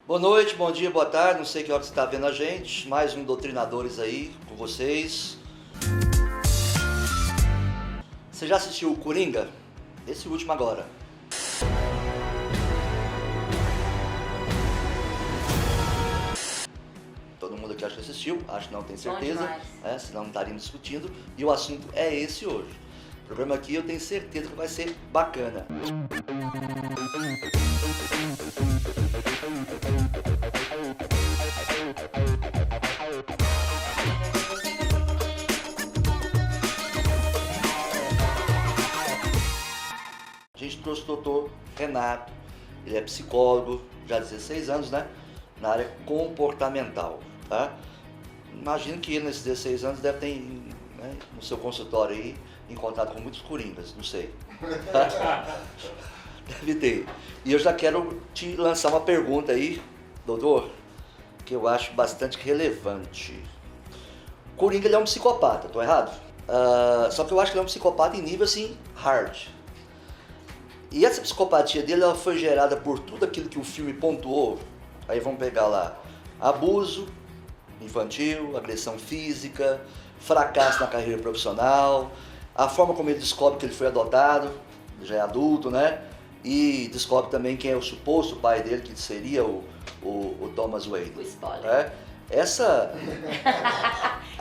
Boa noite, bom dia, boa tarde, não sei que hora você está vendo a gente, mais um Doutrinadores aí com vocês. Você já assistiu o Coringa? Esse último agora. Todo mundo aqui acha que assistiu, acho que não, tenho certeza, senão não estaríamos discutindo, e o assunto é esse hoje. O programa aqui eu tenho certeza que vai ser bacana. A gente trouxe o doutor Renato, ele é psicólogo, já há 16 anos, né? Na área comportamental, tá? Imagino que ele nesses 16 anos deve ter, né, no seu consultório aí, encontrado com muitos coringas, não sei. Deve ter. E eu já quero te lançar uma pergunta aí, doutor, que eu acho bastante relevante. Coringa, ele é um psicopata, tô errado? Só que eu acho que ele é um psicopata em nível, assim, hard. E essa psicopatia dele, ela foi gerada por tudo aquilo que o filme pontuou. Aí vamos pegar lá, abuso infantil, agressão física, fracasso na carreira profissional, a forma como ele descobre que ele foi adotado, já é adulto, né? E descobre também quem é o suposto pai dele, que seria o Thomas Wayne. O spoiler. É? Essa...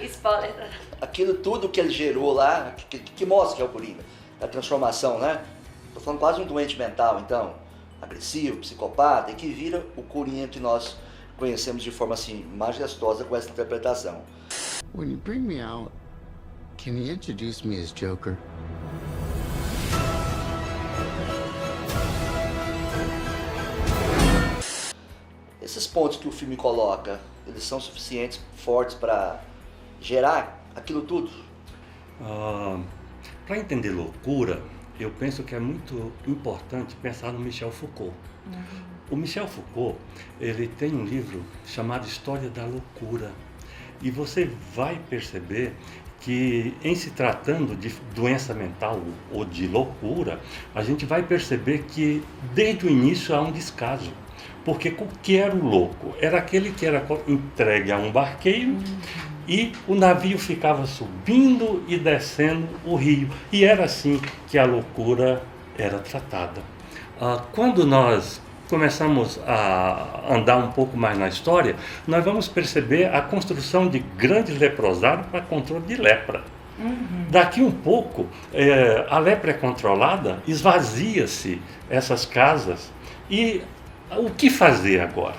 Spoiler. Aquilo tudo que ele gerou lá, que mostra que é o Coringa, a transformação, né? Tô falando quase um doente mental, então, agressivo, psicopata, e que vira o Coringa que nós conhecemos de forma assim, majestosa com essa interpretação. When you bring me out, can you introduce me as Joker? Esses pontos que o filme coloca, eles são suficientes, fortes para gerar aquilo tudo? Para entender loucura, eu penso que é muito importante pensar no Michel Foucault. O Michel Foucault, ele tem um livro chamado História da Loucura. E você vai perceber que, em se tratando de doença mental ou de loucura, a gente vai perceber que, desde o início, há um descaso. Porque o que era o louco? Era aquele que era entregue a um barqueiro e o navio ficava subindo e descendo o rio. E era assim que a loucura era tratada. Quando nós começamos a andar um pouco mais na história, nós vamos perceber a construção de grandes leprosários para controle de lepra. Daqui um pouco, a lepra é controlada, esvazia-se essas casas. E o que fazer agora?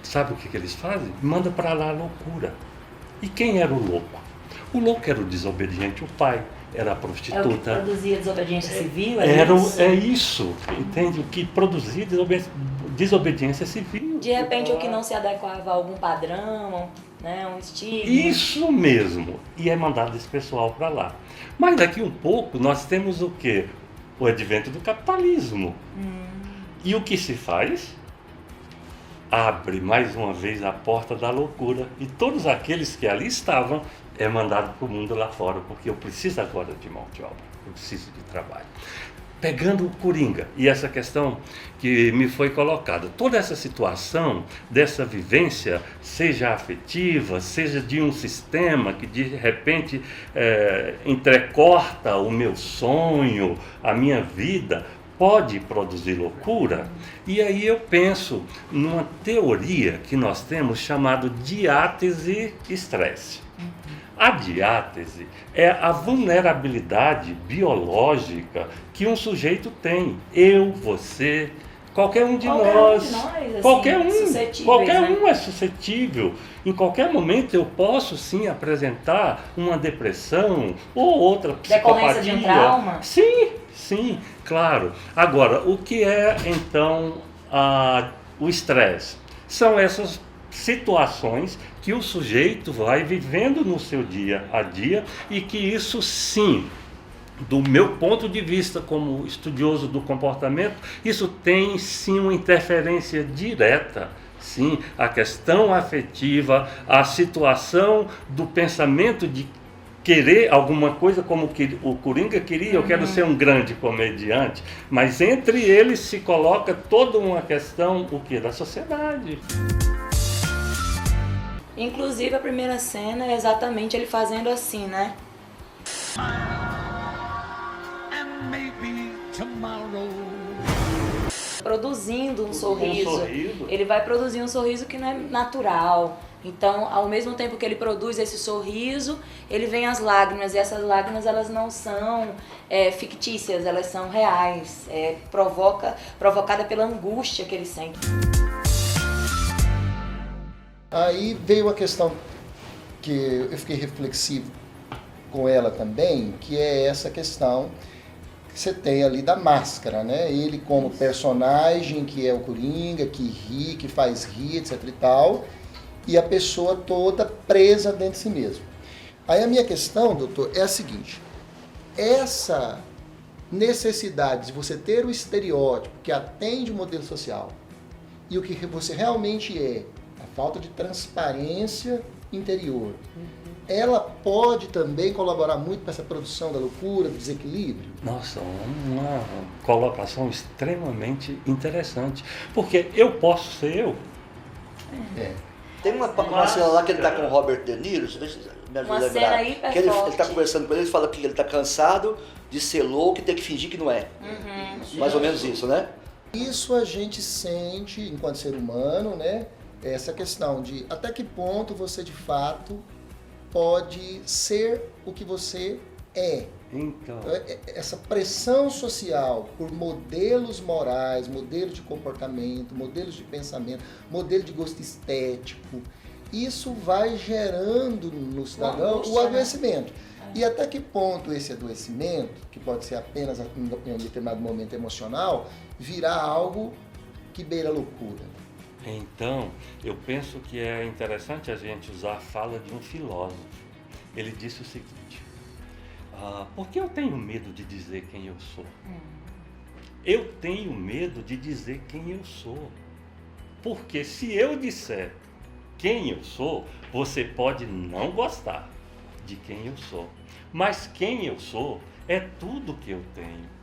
Sabe o que eles fazem? Manda para lá a loucura. E quem era o louco? O louco era o desobediente, o pai era a prostituta. É o que produzia desobediência civil? É isso, entende? O que produzia desobediência civil. De repente, o que não se adequava a algum padrão, né, um estigma. Isso mesmo. E é mandado esse pessoal para lá. Mas daqui um pouco nós temos o quê? O advento do capitalismo. E o que se faz? Abre mais uma vez a porta da loucura. E todos aqueles que ali estavam é mandado para o mundo lá fora, porque eu preciso agora de mão de obra, eu preciso de trabalho. Pegando o Coringa e essa questão que me foi colocada, toda essa situação dessa vivência, seja afetiva, seja de um sistema que de repente entrecorta o meu sonho, a minha vida, pode produzir loucura. E aí eu penso numa teoria que nós temos chamado diátese estresse. A diátese é a vulnerabilidade biológica que um sujeito tem. Eu, você, qualquer um de nós. Assim, qualquer né? um é suscetível. Em qualquer momento eu posso sim apresentar uma depressão ou outra psicopatia. Decorrência de um trauma? Sim, claro. Agora, o que é então o estresse? São essas situações que o sujeito vai vivendo no seu dia a dia e que isso sim, do meu ponto de vista como estudioso do comportamento, isso tem sim uma interferência direta. Sim, a questão afetiva, a situação do pensamento de querer alguma coisa como que o Coringa queria, eu quero ser um grande comediante, mas entre eles se coloca toda uma questão, o quê? Da sociedade. Inclusive a primeira cena é exatamente ele fazendo assim, né? Produzindo um sorriso. Ele vai produzir um sorriso que não é natural. Então, ao mesmo tempo que ele produz esse sorriso, ele vem as lágrimas, e essas lágrimas elas não são fictícias, elas são reais, provocada pela angústia que ele sente. Aí veio a questão que eu fiquei reflexivo com ela também, que é essa questão que você tem ali da máscara, né? Ele como personagem, que é o Coringa, que ri, que faz rir, etc e tal, e a pessoa toda presa dentro de si mesmo. Aí a minha questão, doutor, é a seguinte: essa necessidade de você ter o estereótipo que atende o modelo social e o que você realmente é, a falta de transparência interior, ela pode também colaborar muito para essa produção da loucura, do desequilíbrio? Nossa, uma colocação extremamente interessante, porque eu posso ser eu. Tem uma cena lá que ele tá com o Robert De Niro, deixa eu me ajudar a Uma lembrar. cena hiper Que ele forte. tá conversando com ele fala que ele tá cansado de ser louco e ter que fingir que não é. Mais ou menos isso, né? Isso a gente sente enquanto ser humano, né? Essa questão de até que ponto você de fato pode ser o que você é. Então, Essa pressão social por modelos morais, modelos de comportamento, modelos de pensamento, modelo de gosto estético, isso vai gerando no cidadão o adoecimento. E até que ponto esse adoecimento, que pode ser apenas em um determinado momento emocional, virá algo que beira a loucura? então, eu penso que é interessante a gente usar a fala de um filósofo. Ele disse o seguinte: por que eu tenho medo de dizer quem eu sou? Eu tenho medo de dizer quem eu sou. Porque se eu disser quem eu sou, você pode não gostar de quem eu sou. Mas quem eu sou é tudo que eu tenho.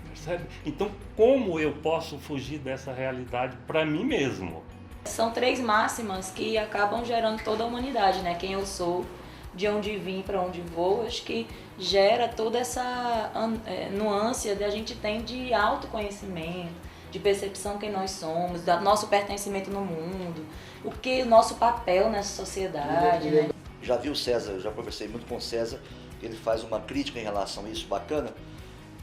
Percebe? Então, como eu posso fugir dessa realidade para mim mesmo? São 3 máximas que acabam gerando toda a humanidade, né? Quem eu sou, de onde vim, para onde vou, acho que gera toda essa nuance que a gente tem de autoconhecimento, de percepção quem nós somos, do nosso pertencimento no mundo, o que o nosso papel nessa sociedade, né? Já vi o César, eu já conversei muito com o César, ele faz uma crítica em relação a isso bacana,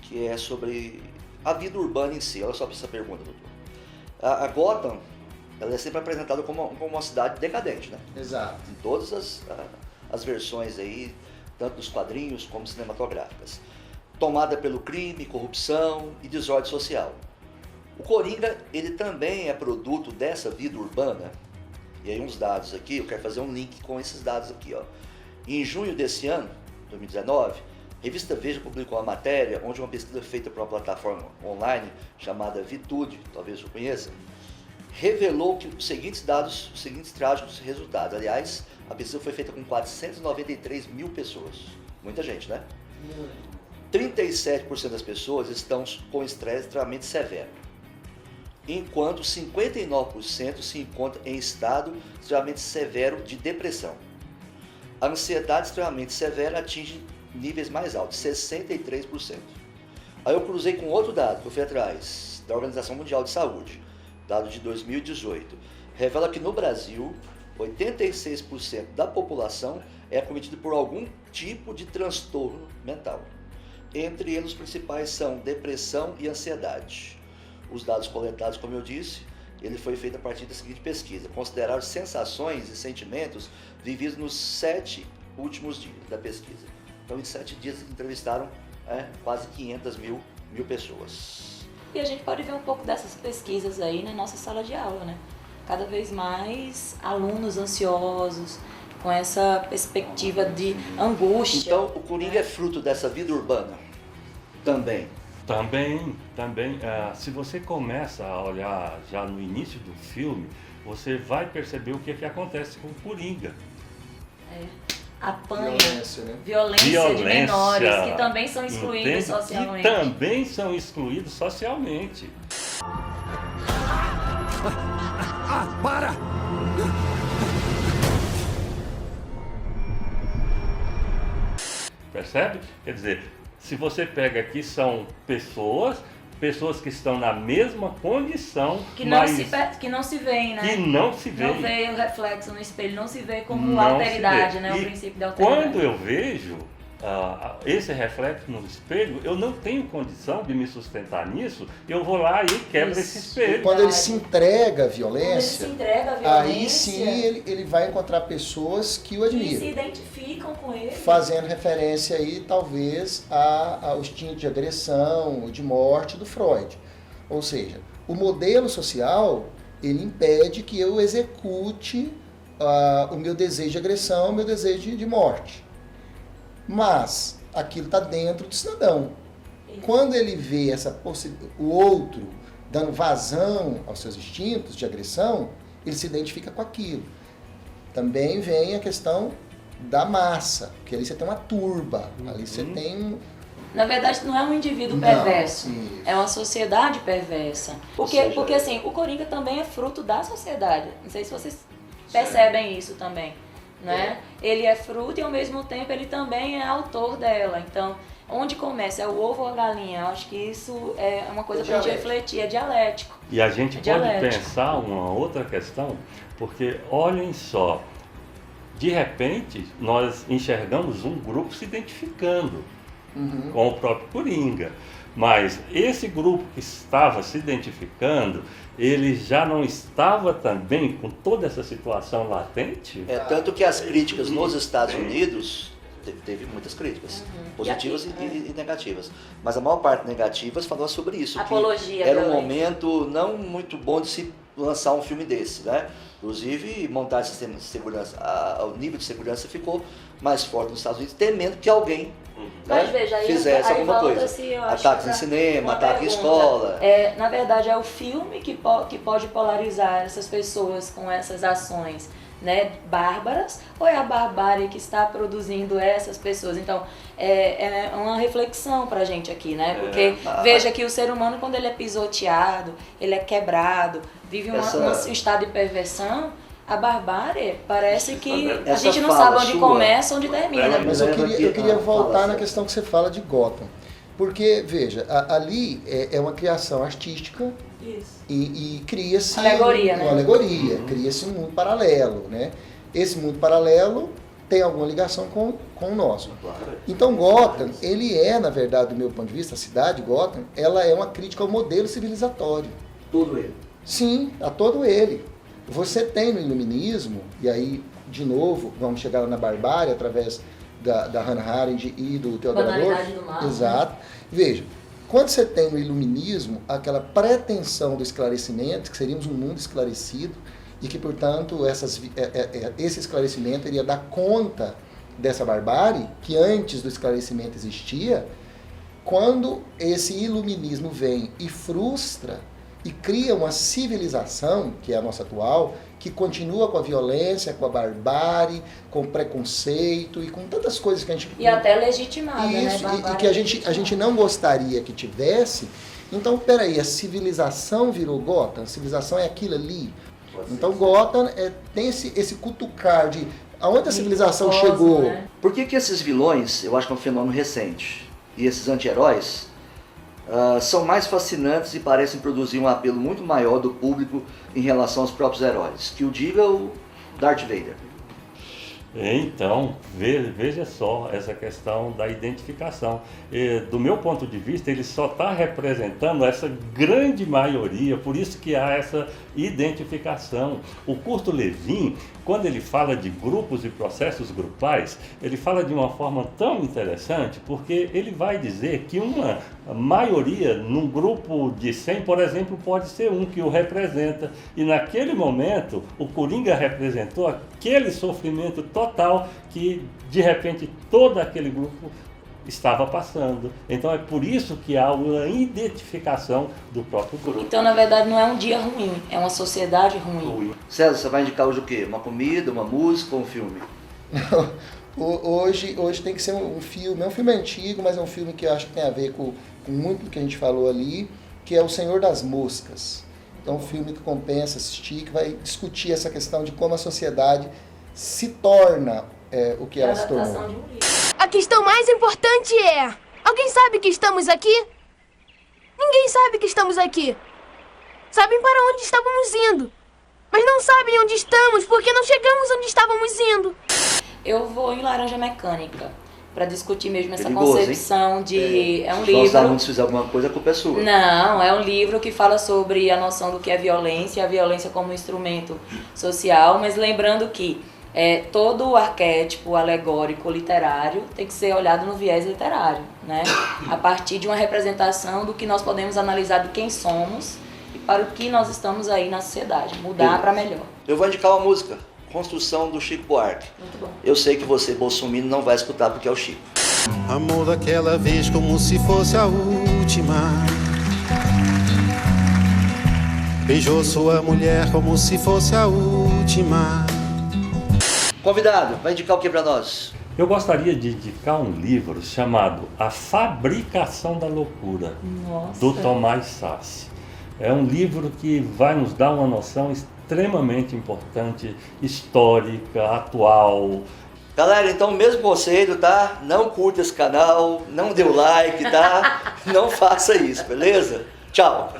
que é sobre a vida urbana em si. Olha só para essa pergunta, doutor. A Gotham, ela é sempre apresentada como uma cidade decadente, né? Exato. Em todas as versões aí, tanto dos quadrinhos como cinematográficas. Tomada pelo crime, corrupção e desordem social. O Coringa, ele também é produto dessa vida urbana. E aí uns dados aqui, eu quero fazer um link com esses dados aqui, ó. Em junho desse ano, 2019, a revista Veja publicou uma matéria onde uma pesquisa feita por uma plataforma online chamada Vitude, talvez você conheça, revelou que os seguintes dados, os seguintes trágicos resultados. Aliás, a pesquisa foi feita com 493 mil pessoas. Muita gente, né? 37% das pessoas estão com estresse extremamente severo, enquanto 59% se encontram em estado extremamente severo de depressão. A ansiedade extremamente severa atinge níveis mais altos, 63%. Aí eu cruzei com outro dado que eu fui atrás, da Organização Mundial de Saúde, dado de 2018. Revela que no Brasil, 86% da população é acometida por algum tipo de transtorno mental. Entre eles, os principais são depressão e ansiedade. Os dados coletados, como eu disse, ele foi feito a partir da seguinte pesquisa: consideraram sensações e sentimentos vividos nos 7 últimos dias da pesquisa. Então, em 7 dias, entrevistaram quase 500 mil pessoas. E a gente pode ver um pouco dessas pesquisas aí na nossa sala de aula, né? Cada vez mais alunos ansiosos, com essa perspectiva de angústia. Então, o Coringa é fruto dessa vida urbana também. Também. Se você começa a olhar já no início do filme, você vai perceber o que acontece com o Coringa. apanha Violência, né? violência de menores, que também são excluídos entende? socialmente. Que também são excluídos socialmente. Para! Percebe? Quer dizer, se você pega aqui, são pessoas que estão na mesma condição, Que mas não se veem, né? que não se veem. Não vê o reflexo no espelho, não se vê como Não alteridade, se vê. né? O E princípio da alteridade. quando eu vejo esse reflexo no espelho, eu não tenho condição de me sustentar nisso, eu vou lá e quebro esse espelho. Quando ele se entrega à Quando ele se violência, entrega à violência, aí sim ele vai encontrar pessoas que o que se admiram. identificam com ele. Fazendo referência aí, talvez, ao instinto de agressão, de morte do Freud. Ou seja, o modelo social, ele impede que eu execute o meu desejo de agressão, o meu desejo de morte. Mas aquilo está dentro do cidadão. Quando ele vê o outro dando vazão aos seus instintos de agressão, ele se identifica com aquilo. Também vem a questão da massa, porque ali você tem uma turba, ali você tem Na verdade, não é um indivíduo Não, perverso, isso. é uma sociedade perversa. Porque assim, o Coringa também é fruto da sociedade. Não sei se vocês percebem isso também, né? Ele é fruto e ao mesmo tempo ele também é autor dela. Então, onde começa? É o ovo ou a galinha? Eu acho que isso é uma coisa pra gente refletir, é dialético. E a gente pode dialético. pensar uma outra questão, porque olhem só, de repente nós enxergamos um grupo se identificando com o próprio Coringa, mas esse grupo que estava se identificando, ele já não estava também com toda essa situação latente? Tanto que as críticas nos Estados Unidos, teve muitas críticas, positivas e negativas. Mas a maior parte negativas falou sobre isso. Apologia, que era um violência. momento não muito bom de se lançar um filme desse, né? Inclusive, montar esse sistema de segurança, o nível de segurança ficou mais forte nos Estados Unidos, temendo que alguém Mas veja, aí, fizesse aí alguma coisa. volta-se, eu acho, Ataques em pra cinema, uma ataque em pergunta. escola. Na verdade, é o filme que pode polarizar essas pessoas com essas ações, né, bárbaras, ou é a barbárie que está produzindo essas pessoas? Então, é uma reflexão pra gente aqui, né? Porque veja que o ser humano, quando ele é pisoteado, ele é quebrado, vive um estado de perversão, a barbárie parece que a gente não sabe onde começa, onde termina. Mas eu queria voltar na questão que você fala de Gotham. Porque, veja, ali é uma criação artística. Isso. E cria-se Alegoria, né? uma alegoria, cria-se um mundo paralelo, né? Esse mundo paralelo tem alguma ligação com o nosso. Então Gotham, ele é, na verdade, do meu ponto de vista, a cidade Gotham, ela é uma crítica ao modelo civilizatório. Todo ele. Sim, a todo ele. Você tem no iluminismo, e aí, de novo, vamos chegar lá na barbárie, através da Hannah Arendt e do Theodor Adorno. Banalidade do mal. Exato. Veja, quando você tem no iluminismo aquela pretensão do esclarecimento, que seríamos um mundo esclarecido, e que, portanto, esse esclarecimento iria dar conta dessa barbárie, que antes do esclarecimento existia, quando esse iluminismo vem e frustra e cria uma civilização, que é a nossa atual, que continua com a violência, com a barbárie, com o preconceito e com tantas coisas que a gente... E até legitimada, Isso, né? e que a gente não gostaria que tivesse. Então, peraí, a civilização virou Gotham? A civilização é aquilo ali? Então, Gotham tem esse cutucar de aonde a civilização chegou. Né? Por que esses vilões, eu acho que é um fenômeno recente, e esses anti-heróis são mais fascinantes e parecem produzir um apelo muito maior do público em relação aos próprios heróis, que o diga o Darth Vader. Então, veja só essa questão da identificação. Do meu ponto de vista, ele só está representando essa grande maioria, por isso que há essa identificação. O Curto Levin, quando ele fala de grupos e processos grupais, ele fala de uma forma tão interessante, porque ele vai dizer que uma maioria, num grupo de 100, por exemplo, pode ser um que o representa. E naquele momento, o Coringa representou aquele sofrimento total que, de repente, todo aquele grupo estava passando. Então é por isso que há uma identificação do próprio grupo. Então, na verdade, não é um dia ruim, é uma sociedade ruim. César, você vai indicar hoje o quê? Uma comida, uma música ou um filme? Hoje tem que ser um filme, é um filme antigo, mas é um filme que eu acho que tem a ver com muito do que a gente falou ali, que é O Senhor das Moscas. Então, um filme que compensa assistir, que vai discutir essa questão de como a sociedade se torna o que ela se tornou. A questão mais importante é: alguém sabe que estamos aqui? Ninguém sabe que estamos aqui. Sabem para onde estávamos indo, mas não sabem onde estamos porque não chegamos onde estávamos indo. Eu vou em Laranja Mecânica para discutir mesmo essa Perigoso, concepção de... É um Se livro... os alunos fizerem alguma coisa, a culpa é sua. Não, é um livro que fala sobre a noção do que é violência, a violência como instrumento social, mas lembrando que todo o arquétipo alegórico literário tem que ser olhado no viés literário, né? A partir de uma representação do que nós podemos analisar de quem somos e para o que nós estamos aí na sociedade, mudar para melhor. Eu vou indicar uma música, Construção, do Chico Buarque. Muito bom. Eu sei que você, bolsominion, não vai escutar porque é o Chico. Amor daquela vez como se fosse a última. Beijou sua mulher como se fosse a última. Convidado, vai indicar o que para nós? Eu gostaria de indicar um livro chamado A Fabricação da Loucura, Nossa. do Tomás Sassi. É um livro que vai nos dar uma noção extremamente importante, histórica, atual. Galera, então o mesmo conselho, tá? Não curta esse canal, não dê o like, tá? Não faça isso, beleza? Tchau!